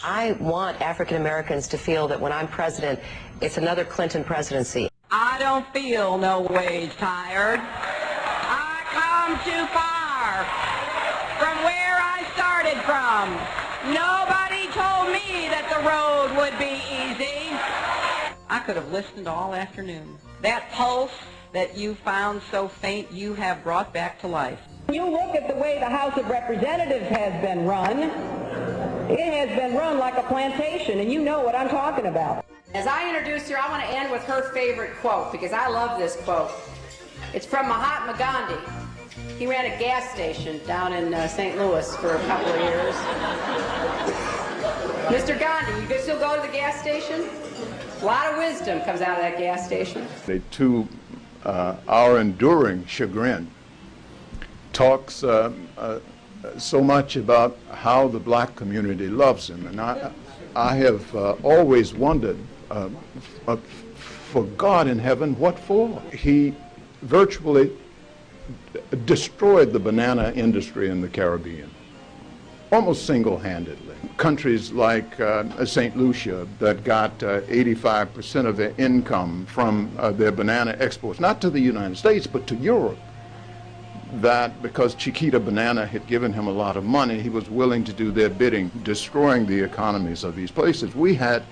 I want African Americans to feel that when I'm president, it's another Clinton presidency. I don't feel no ways tired. I come too far from where I started from. Nobody told me that the road would be easy. I could have listened all afternoon. That pulse that you found so faint, you have brought back to life. You look at the way the House of Representatives has been run. It has been run like a plantation, and you know what I'm talking about. As I introduce her, I want to end with her favorite quote, because I love this quote. It's from Mahatma Gandhi. He ran a gas station down in St. Louis for a couple of years. Mr. Gandhi, you could still go to the gas station? A lot of wisdom comes out of that gas station. To our enduring chagrin, talks so much about how the black community loves him. And I have always wondered, for God in heaven, what for? He virtually destroyed the banana industry in the Caribbean, almost single-handedly. Countries like St. Lucia that got 85% of their income from their banana exports, not to the United States, but to Europe. That because Chiquita Banana had given him a lot of money, he was willing to do their bidding, destroying the economies of these places. We had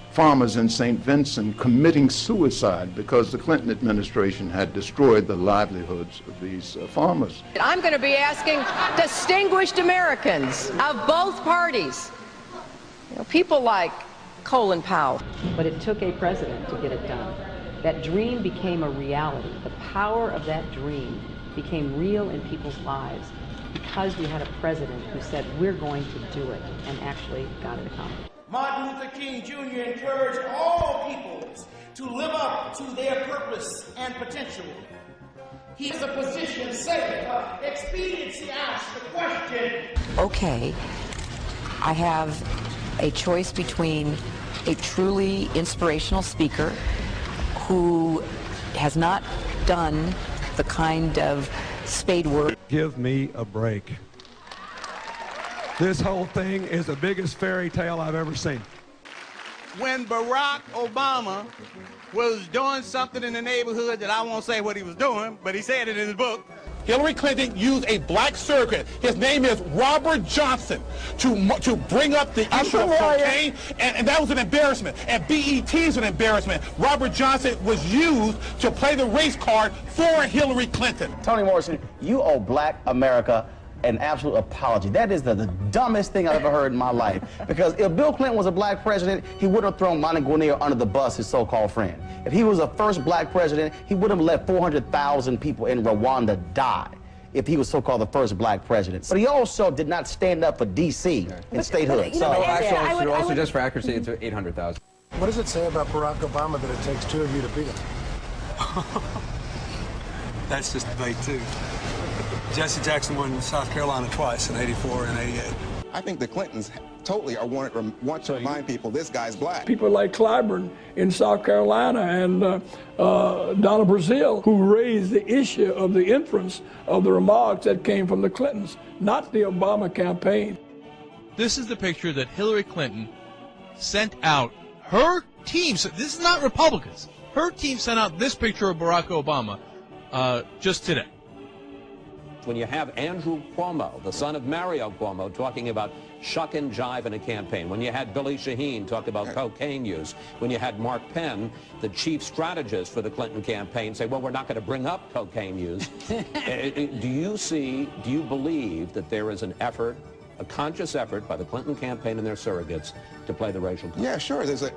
farmers in St. Vincent committing suicide because the Clinton administration had destroyed the livelihoods of these farmers. I'm going to be asking distinguished Americans of both parties, people like Colin Powell. But it took a president to get it done. That dream became a reality. The power of that dream became real in people's lives because we had a president who said, we're going to do it, and actually got it accomplished. Martin Luther King Jr. encouraged all peoples to live up to their purpose and potential. He is a position safe. Expediency asks the question. Okay, I have a choice between a truly inspirational speaker who has not done the kind of spade work. Give me a break. This whole thing is the biggest fairy tale I've ever seen. When Barack Obama was doing something in the neighborhood that I won't say what he was doing, but he said it in his book. Hillary Clinton used a black surrogate. His name is Robert Johnson to bring up the issue of cocaine, and that was an embarrassment. And BET is an embarrassment. Robert Johnson was used to play the race card for Hillary Clinton. Toni Morrison, you owe black America an absolute apology. That is the dumbest thing I've ever heard in my life. Because if Bill Clinton was a black president, he would have thrown Monty Guinier under the bus, his so-called friend. If he was the first black president, he would have let 400,000 people in Rwanda die if he was so-called the first black president. But he also did not stand up for D.C. and statehood. Also, just for accuracy, it's 800,000. What does it say about Barack Obama that it takes two of you to beat him? That's just debate too. Jesse Jackson won South Carolina twice in '84 and '88. I think the Clintons totally want to remind people this guy's black. People like Clyburn in South Carolina and Donna Brazile, who raised the issue of the inference of the remarks that came from the Clintons, not the Obama campaign. This is the picture that Hillary Clinton sent out. Her team, this is not Republicans, her team sent out this picture of Barack Obama just today. When you have Andrew Cuomo, the son of Mario Cuomo, talking about shuck and jive in a campaign, when you had Billy Shaheen talk about cocaine use, when you had Mark Penn, the chief strategist for the Clinton campaign, say, well, we're not going to bring up cocaine use. Do you believe that there is an effort, a conscious effort by the Clinton campaign and their surrogates to play the racial card? Yeah, sure. There's I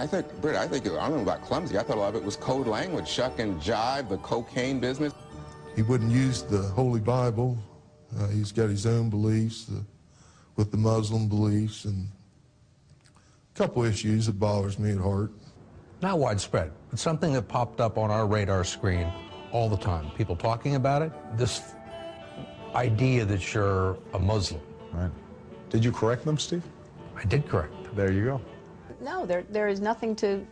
think I don't know about clumsy. I thought a lot of it was code language, shuck and jive, the cocaine business. He wouldn't use the Holy Bible. He's got his own beliefs with the Muslim beliefs, and a couple issues that bothers me at heart. Not widespread, but something that popped up on our radar screen all the time. People talking about it. This idea that you're a Muslim. Right. Did you correct them, Steve? I did correct them. There you go. No, there is nothing to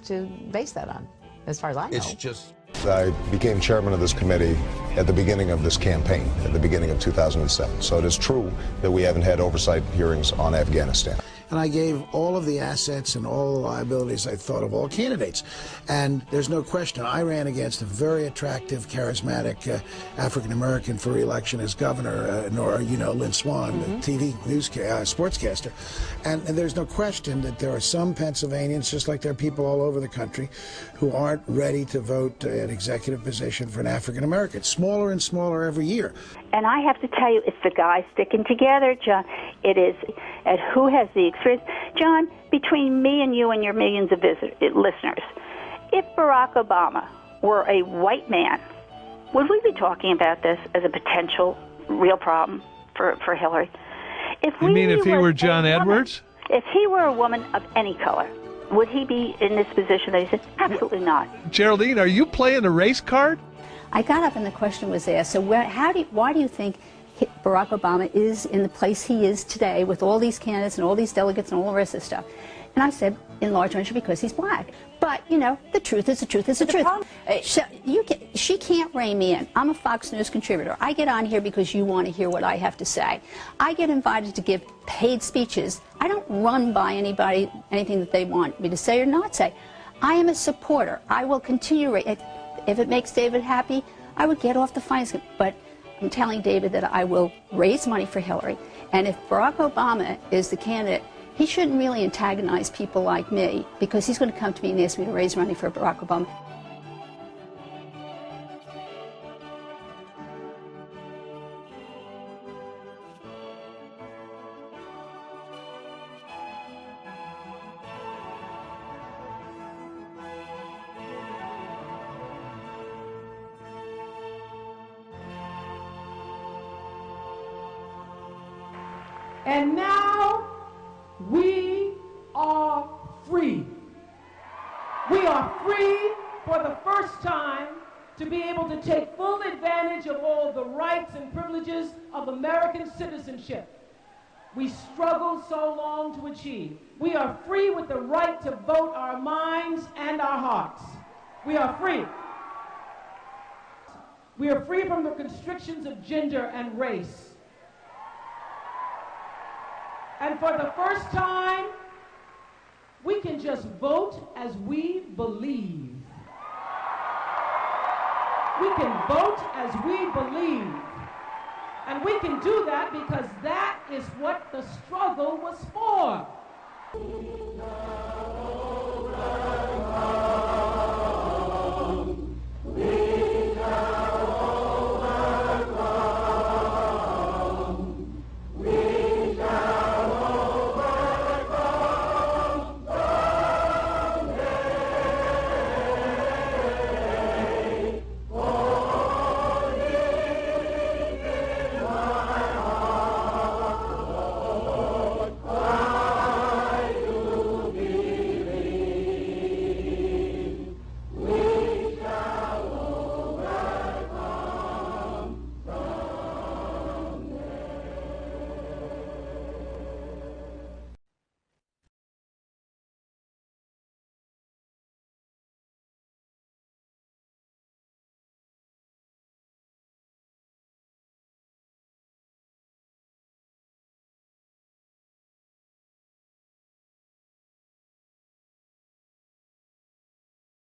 base that on, as far as I know. It's just... I became chairman of this committee at the beginning of this campaign, at the beginning of 2007. So it is true that we haven't had oversight hearings on Afghanistan. and I gave all of the assets and all the liabilities I thought of all candidates. And there's no question, I ran against a very attractive, charismatic African-American for re-election as governor, Lynn Swan, the TV sportscaster. And there's no question that there are some Pennsylvanians, just like there are people all over the country, who aren't ready to vote an executive position for an African-American. Smaller and smaller every year. And I have to tell you, it's the guys sticking together, John. It is. And who has the experience? John, between me and you and your millions of listeners, if Barack Obama were a white man, would we be talking about this as a potential real problem for Hillary? If you mean if he were John Edwards? If he were a woman of any color, would he be in this position that he said? Absolutely not. Geraldine, are you playing a race card? I got up and the question was asked, so why do you think Barack Obama is in the place he is today with all these candidates and all these delegates and all the rest of the stuff? And I said, in large measure, because he's black. But, the truth is the truth is the truth. So she can't rein me in. I'm a Fox News contributor. I get on here because you want to hear what I have to say. I get invited to give paid speeches. I don't run by anybody anything that they want me to say or not say. I am a supporter. I will continue. If it makes David happy, I would get off the finance. But I'm telling David that I will raise money for Hillary. And if Barack Obama is the candidate, he shouldn't really antagonize people like me, because he's going to come to me and ask me to raise money for Barack Obama. And now we are free. We are free for the first time to be able to take full advantage of all the rights and privileges of American citizenship we struggled so long to achieve. We are free with the right to vote our minds and our hearts. We are free. We are free from the constrictions of gender and race. And for the first time, we can just vote as we believe. We can vote as we believe. And we can do that because that is what the struggle was for.